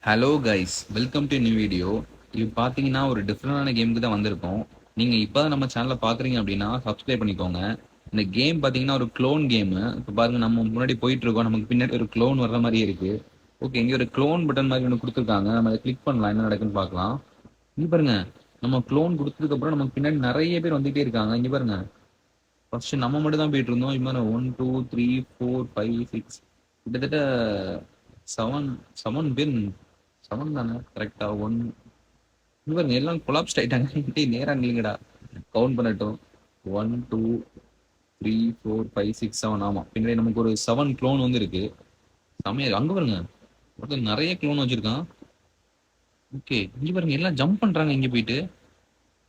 Hello guys, welcome to new video. இது பார்த்தீங்கன்னா ஒரு டிஃப்ரெண்டான கேமுக்கு தான் வந்திருக்கோம். நீங்கள் இப்போ தான் நம்ம சேனலில் பார்க்குறீங்க அப்படின்னா சப்ஸ்கிரைப் பண்ணிக்கோங்க. இந்த கேம் பார்த்தீங்கன்னா ஒரு க்ளோன் கேமு. இப்போ பாருங்க, நம்ம முன்னாடி போயிட்டு இருக்கோம், நமக்கு பின்னாடி ஒரு க்ளோன் வர்ற மாதிரி இருக்கு. ஓகே, இங்கே ஒரு க்ளோன் பட்டன் மாதிரி ஒன்று கொடுத்துருக்காங்க. நம்ம அதை கிளிக் பண்ணலாம், என்ன நடக்குன்னு பார்க்கலாம். இங்கே பாருங்க, நம்ம க்ளோன் கொடுத்ததுக்கப்புறம் நமக்கு பின்னாடி நிறைய பேர் வந்துகிட்டே இருக்காங்க. இங்கே பாருங்க, ஃபர்ஸ்ட் நம்ம மட்டும் தான் போயிட்டு இருந்தோம். இப்போ 1 2 3 4 5 6 கிட்டத்தட்ட செவன் செவன் பேர். செவன் தானே கரெக்டா? இவங்க எல்லாம் கொலாப்ஸ்ட் ஆயிட்டாங்க. நேரா நில்லுங்கடா, கவுண்ட் பண்ணட்டும். 1 2 3 4 5 6 7. ஆமா, பின்னாடி நமக்கு ஒரு 7 க்ளோன் வந்து இருக்கு. சமையல் அங்க பாருங்க, ஒருத்தன் நிறைய க்ளோன் வச்சிருக்கான். ஓகே, இங்க பாருங்க எல்லாம் ஜம்ப் பண்றாங்க இங்க போயிட்டு.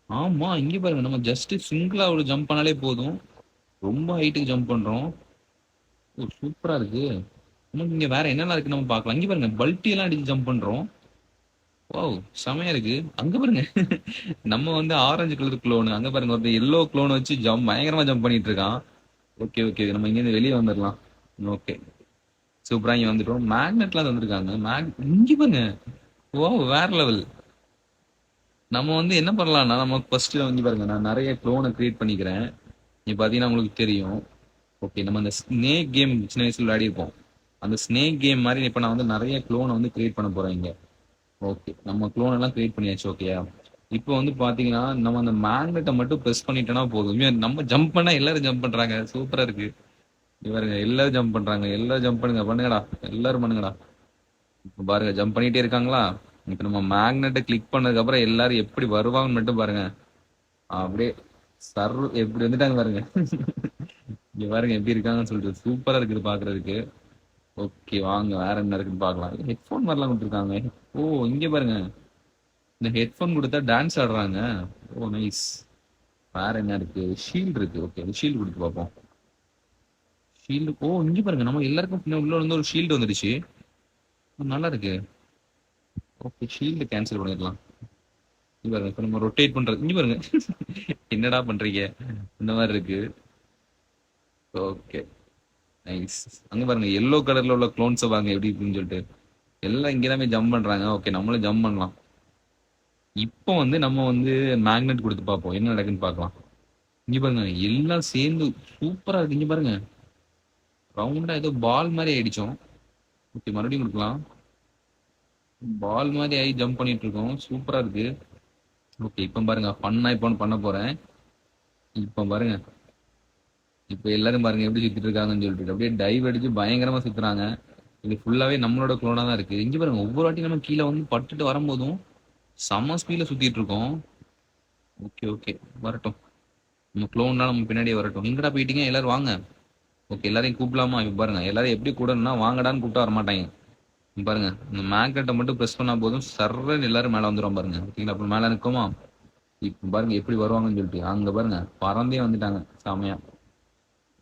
ஆமா, இங்க பாருங்க, நம்ம ஜஸ்ட் சிங்கிளா ஒரு ஜம்ப் பண்ணாலே போதும், ரொம்ப ஹைட்டுக்கு ஜம்ப் பண்றோம். ஓ, சூப்பரா இருக்கு. நமக்கு இங்க வேற என்னெல்லாம் இருக்கு நம்ம பார்க்கலாம். இங்க பாருங்க, பல்ட்டி எல்லாம் அடிச்சு ஜம்ப் பண்றோம். வாவ், செமையா இருக்கு. அங்க பாருங்க, நம்ம வந்து ஆரஞ்சு கலர் க்ளோன், அங்க பாருங்க ஒரு எல்லோ க்ளோன் வச்சு பயங்கரமா ஜம்ப் பண்ணிட்டு இருக்கான். ஓகே ஓகே, நம்ம இங்க இருந்து வெளியே வந்துடலாம். ஓகே, சூப்பரா இங்க வந்துட்டோம். மேக்னெட்லாம் வந்திருக்காங்க. இங்க பாருங்க, ஓ வேற லெவல். நம்ம வந்து என்ன பண்ணலாம்னா, நம்ம ஃபர்ஸ்ட் வந்து பாருங்க, நான் நிறைய க்ளோனை கிரியேட் பண்ணிக்கிறேன். நீ பாத்தீங்கன்னா உங்களுக்கு தெரியும். ஓகே, நம்ம அந்த ஸ்னேக் கேம் சின்ன வயசுல விளையாடி இருப்போம். அந்த ஸ்னேக் கேம் மாதிரி இப்ப நான் வந்து நிறைய க்ளோனை வந்து கிரியேட் பண்ண போறேன் இங்க. ஓகே, நம்ம க்ளோன் எல்லாம் கிரியேட் பண்ணியாச்சு. ஓகேயா, இப்போ வந்து பாத்தீங்கன்னா நம்ம அந்த மேக்னெட்டை மட்டும் பிரஸ் பண்ணிட்டோம்னா போதும். நம்ம ஜம்ப் பண்ணா எல்லாரும் ஜம்ப் பண்றாங்க. சூப்பரா இருக்கு. பாருங்க, எல்லாரும் ஜம்ப் பண்றாங்க. எல்லாரும் ஜம்ப் பண்ணுங்க, பண்ணுங்கடா, எல்லாரும் பண்ணுங்கடா. இப்போ பாருங்க, ஜம்ப் பண்ணிட்டே இருக்காங்களா? இப்போ நம்ம மேக்னெட்டை கிளிக் பண்ணதுக்கு அப்புறம் எல்லாரும் எப்படி வருவாங்கன்னு மட்டும் பாருங்க. அப்படியே சர் எப்படி வந்துட்டாங்க பாருங்க. இங்க பாருங்க எப்படி இருக்காங்கன்னு சொல்லிட்டு சூப்பரா இருக்குது பாக்குறதுக்கு. ஓகே, வாங்க வேற என்ன இருக்குன்னு பாக்கலாம். ஹெட்ஃபோன் மாதிரிலாம் கொடுத்துருக்காங்க. ஓ, இங்க பாருங்க, இந்த ஹெட்ஃபோன் கொடுத்தா டான்ஸ் ஆடுறாங்க. ஓ நைஸ். வேற என்ன இருக்கு? ஷீல்டு இருக்கு. ஓகே, ஷீல்டு கொடுத்து பார்ப்போம். ஷீல்டு, ஓ இங்க பாருங்க, நம்ம எல்லாருக்கும் பின்ன உள்ள வந்து ஒரு ஷீல்டு வந்துடுச்சு. நல்லா இருக்கு. ஓகே, ஷீல்டு கேன்சல் பண்ணிடலாம். இங்க பாருங்க, இப்ப நம்ம ரொட்டேட் பண்றது இங்க பாருங்க. என்னடா பண்றீங்க? இந்த மாதிரி இருக்கு. Okay nice. அங்க பாருங்க, எல்லோ கலர்ல உள்ள க்ளோன்ஸை வாங்க எப்படி இருக்குன்னு சொல்லிட்டு எல்லாம் இங்கதான் ஜம்ப் பண்றாங்க. ஓகே, நம்மளும் ஜம்ப் பண்ணலாம். இப்போ வந்து நம்ம வந்து மேக்னெட் கொடுத்து பார்ப்போம், என்ன நடக்குன்னு பார்க்கலாம். இங்க பாருங்க, எல்லாம் சேர்ந்து சூப்பரா இருக்கு. இங்க பாருங்க, ரவுண்டா ஏதோ பால் மாதிரி ஆயிடுச்சோம். ஓகே, மறுபடியும் கொடுக்கலாம். பால் மாதிரி ஆகி ஜம்ப் பண்ணிட்டு இருக்கோம். சூப்பரா இருக்கு. ஓகே, இப்போ பாருங்க, ஃபன்னா இப்போ பண்ண போறேன். இப்போ பாருங்க, இப்போ எல்லாரும் பாருங்க எப்படி சுத்திட்டு இருக்காங்கன்னு சொல்லிட்டு அப்படியே டைவ் அடிச்சு பயங்கரமா சுத்துறாங்க. இது ஃபுல்லாவே நம்மளோட குளோனா தான் இருக்கு. இங்க பாருங்க, ஒவ்வொரு வாட்டி நம்ம கீழே வந்து பட்டுட்டு வரும்போதும் செம ஸ்பீட்ல சுத்திட்டு இருக்கோம். ஓகே ஓகே, வரட்டும். நம்ம க்ளோன்னா நம்ம பின்னாடியே வரட்டும். எங்கடா போயிட்டீங்க? எல்லாரும் வாங்க. ஓகே, எல்லாரையும் கூப்பிடலாமா? இப்ப பாருங்க, எல்லாரும் எப்படி கூடனா வாங்கடான்னு கூப்பிட்டா வர மாட்டாங்க. பாருங்க, இந்த மேக்னெட்டை மட்டும் ப்ரெஸ் பண்ணா போதும் சர்றன்னு எல்லாரும் மேல வந்துடும் பாருங்க. ஓகேங்களா? அப்புறம் மேல நிற்குமா? இப்ப பாருங்க எப்படி வருவாங்கன்னு சொல்லிட்டு. அங்க பாருங்க, பறந்தே வந்துட்டாங்க சாமையா.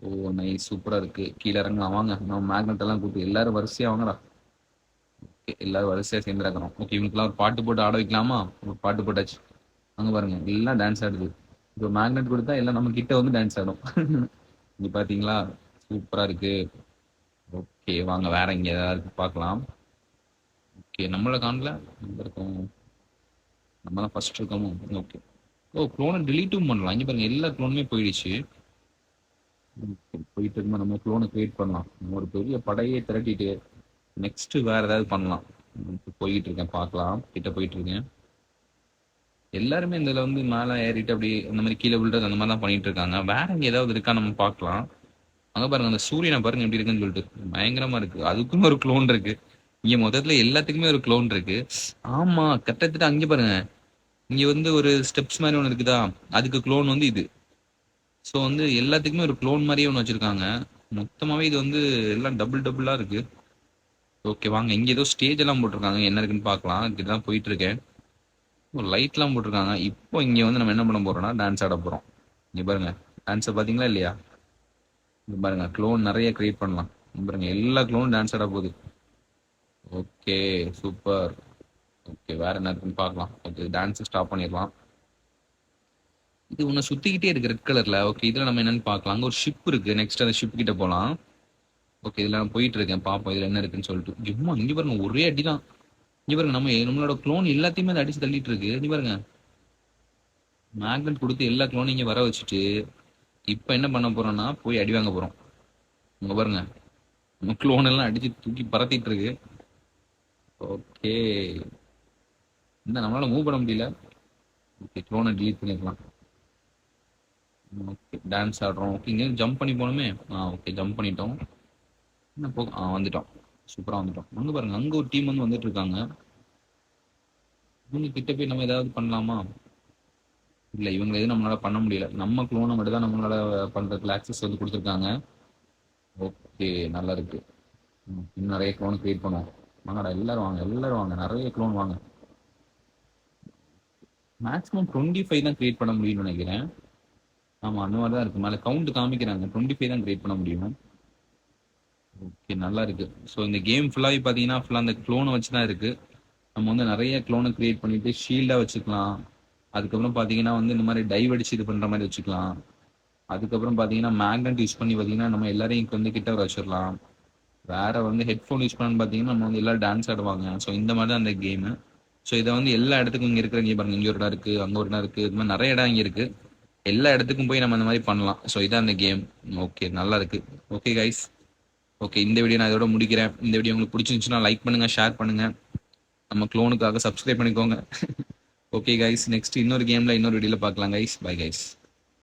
ஓ நைஸ், சூப்பரா இருக்கு. கீழே இறங்கலாம் வாங்க. நம்ம மேக்னெட் எல்லாம் கூப்பிட்டு எல்லாரும் வரிசையா வாங்கடா. ஓகே, எல்லாரும் வரிசையா சேர்ந்து இறக்குறோம். ஓகே, இவனுக்குலாம் ஒரு பாட்டு போட்டு ஆட வைக்கலாமா? ஒரு பாட்டு போட்டாச்சு. அங்க பாருங்க, எல்லாம் டான்ஸ் ஆடுது. இப்போ மேக்னெட் கொடுத்தா எல்லாம் நம்ம கிட்ட வந்து டான்ஸ் ஆடும். இங்க பாத்தீங்களா? சூப்பரா இருக்கு. ஓகே, வாங்க வேற இங்க ஏதாவது பார்க்கலாம். ஓகே, நம்மள காணல. நம்ம இருக்கோம், நம்ம தான் ஃபர்ஸ்ட் இருக்கோமோ? ஓகே. ஓ, க்ளோனை டிலீட்டும் பண்ணலாம். இங்க பாருங்க, எல்லா க்ளோனுமே போயிடுச்சு. போயிட்டு இருக்கும்போது நம்ம க்ளோனை கிரியேட் பண்ணலாம். நம்ம ஒரு பெரிய படையை திரட்டிட்டு நெக்ஸ்ட் வேற ஏதாவது பண்ணலாம். போயிட்டு இருக்கேன், பார்க்கலாம். கிட்ட போயிட்டு இருக்கேன். எல்லாருமே இதுல வந்து மேலே ஏறிட்டு அப்படி அந்த மாதிரி கீழே விழுறது அந்த மாதிரி தான் பண்ணிட்டு இருக்காங்க. வேற இங்க ஏதாவது இருக்கா நம்ம பார்க்கலாம். அங்க பாருங்க, அந்த சூரியனை பாருங்க எப்படி இருக்குன்னு சொல்லிட்டு பயங்கரமா இருக்கு. அதுக்கும் ஒரு க்ளோன் இருக்கு. இங்க மொத்தத்துல எல்லாத்துக்குமே ஒரு க்ளோன் இருக்கு. ஆமா, கிட்டத்தட்ட அங்க பாருங்க, இங்க வந்து ஒரு ஸ்டெப்ஸ் மாதிரி ஒன்று இருக்குதா, அதுக்கு க்ளோன் வந்து இது. ஸோ வந்து எல்லாத்துக்குமே ஒரு க்ளோன் மாதிரியே ஒன்று வச்சிருக்காங்க. மொத்தமாவே இது வந்து எல்லாம் டபுள் டபுளா இருக்கு. ஓகே, வாங்க, இங்க ஏதோ ஸ்டேஜ் எல்லாம் போட்டிருக்காங்க, என்ன இருக்குன்னு பார்க்கலாம். இதுதான் போயிட்டு இருக்கேன். லைட் எல்லாம் போட்டிருக்காங்க. இப்போ இங்க வந்து நம்ம என்ன பண்ண போறோம்னா டான்ஸ் ஆட போறோம். இங்க பாருங்க, டான்ஸை பாத்தீங்களா இல்லையா? இங்க பாருங்க, க்ளோன் நிறைய கிரியேட் பண்ணலாம். இங்க பாருங்க, எல்லா க்ளோனும் டான்ஸ் ஆட போகுது. Okay, super. ஓகே, வேற என்ன இருக்குன்னு பார்க்கலாம். ஓகே, டான்ஸ் ஸ்டாப் பண்ணிடலாம். இது ஒன்று சுத்திக்கிட்டே இருக்கு ரெட் கலர்ல. ஓகே, இதுல நம்ம என்னன்னு பார்க்கலாம். அங்க ஒரு ஷிப் இருக்கு. நெக்ஸ்ட் அந்த ஷிப் கிட்ட போலாம். ஓகே, இதுல நான் போயிட்டு இருக்கேன், பாப்போம் இதுல என்ன இருக்குன்னு சொல்லிட்டு. சும்மா இங்க பாருங்க, ஒரே அடி தான். இங்க பாருங்க, நம்மளோட க்ளோன் எல்லாத்தையுமே அதை அடிச்சு தள்ளிட்டு இருக்கு. இங்க பாருங்க, மேக்னெட் கொடுத்து எல்லா க்ளோனையும் இங்க வர வச்சுட்டு இப்ப என்ன பண்ண போறோம்னா போய் அடி வாங்க போறோம். இங்க பாருங்க, நம்ம க்ளோன் எல்லாம் அடிச்சு தூக்கி பறத்திட்டு இருக்கு. ஓகே, இந்த நம்மளால மூவ் பண்ண முடியல. ஓகே, க்ளோனை டிலீட் பண்ணிடலாம். ஓகே, டான்ஸ் ஆடுறோம். ஓகே, இங்க ஜம்ப் பண்ணி போகணுமே. ஓகே, ஜம்ப் பண்ணிட்டோம். என்ன போ வந்துட்டோம். சூப்பரா வந்துட்டோம். அங்க பாருங்க, அங்க ஒரு டீம் வந்து வந்துட்டு இருக்காங்க. இவங்க கிட்ட போய் நம்ம ஏதாவது பண்ணலாமா? இல்ல, இவங்க எதுவும் நம்மளால பண்ண முடியல. நம்ம க்ளோனை மட்டும் தான் நம்மளால பண்றதுக்கு ஆக்சஸ் வந்து கொடுத்துருக்காங்க. ஓகே, நல்லா இருக்கு. இன்னும் நிறைய க்ளோன் கிரியேட் பண்ணுவோம். வாங்கடா, எல்லாரும் வாங்க, எல்லாரும் வாங்க, நிறைய க்ளோன் வாங்க. மேக்ஸிமம் 25 தான் கிரியேட் பண்ண முடியும்னு நினைக்கிறேன். ஆமா, அந்த மாதிரி தான் இருக்கு. மேல கவுண்ட் காமிக்கிறாங்க, 25 தான் கிரியேட் பண்ண முடியும். ஓகே, நல்லா இருக்கு. ஸோ இந்த கேம் ஃபுல்லாகவே பார்த்தீங்கன்னா ஃபுல்லாக அந்த க்ளோனை வச்சு தான் இருக்கு. நம்ம வந்து நிறைய க்ளோனை கிரியேட் பண்ணிட்டு ஷீல்டாக வச்சுக்கலாம். அதுக்கப்புறம் பார்த்தீங்கன்னா வந்து இந்த மாதிரி டைவ் அடிச்சு இது பண்ணுற மாதிரி வச்சுக்கலாம். அதுக்கப்புறம் பார்த்தீங்கன்னா மேக்னெட் யூஸ் பண்ணி பார்த்தீங்கன்னா நம்ம எல்லாரையும் வந்து கிட்ட வர வச்சிடலாம். வேற வந்து ஹெட்ஃபோன் யூஸ் பண்ணு பார்த்தீங்கன்னா நம்ம வந்து எல்லாரும் டான்ஸ் ஆடுவாங்க. ஸோ இந்த மாதிரி தான் அந்த கேமு. ஸோ இதை வந்து எல்லா இடத்துக்கும் இங்கே இருக்கிற, இங்கே பாருங்க, இங்கே ஒரு இடம் இருக்கு, அங்கே ஒரு இடம் இருக்கு, இது மாதிரி நிறைய இடம் இங்கே இருக்கு. எல்லா இடத்துக்கும் போய் நம்ம அந்த மாதிரி பண்ணலாம். ஸோ இதான் அந்த கேம். ஓகே, நல்லா இருக்கு. ஓகே கைஸ், ஓகே, இந்த வீடியோ நான் இதோட முடிக்கிறேன். இந்த வீடியோ உங்களுக்கு பிடிச்சிருந்துச்சுன்னா லைக் பண்ணுங்க, ஷேர் பண்ணுங்க, நம்ம க்ளோனுக்காக சப்ஸ்கிரைப் பண்ணிக்கோங்க. ஓகே கைஸ், நெக்ஸ்ட் இன்னொரு கேம்ல இன்னொரு வீடியோல பார்க்கலாம் கைஸ். Bye guys.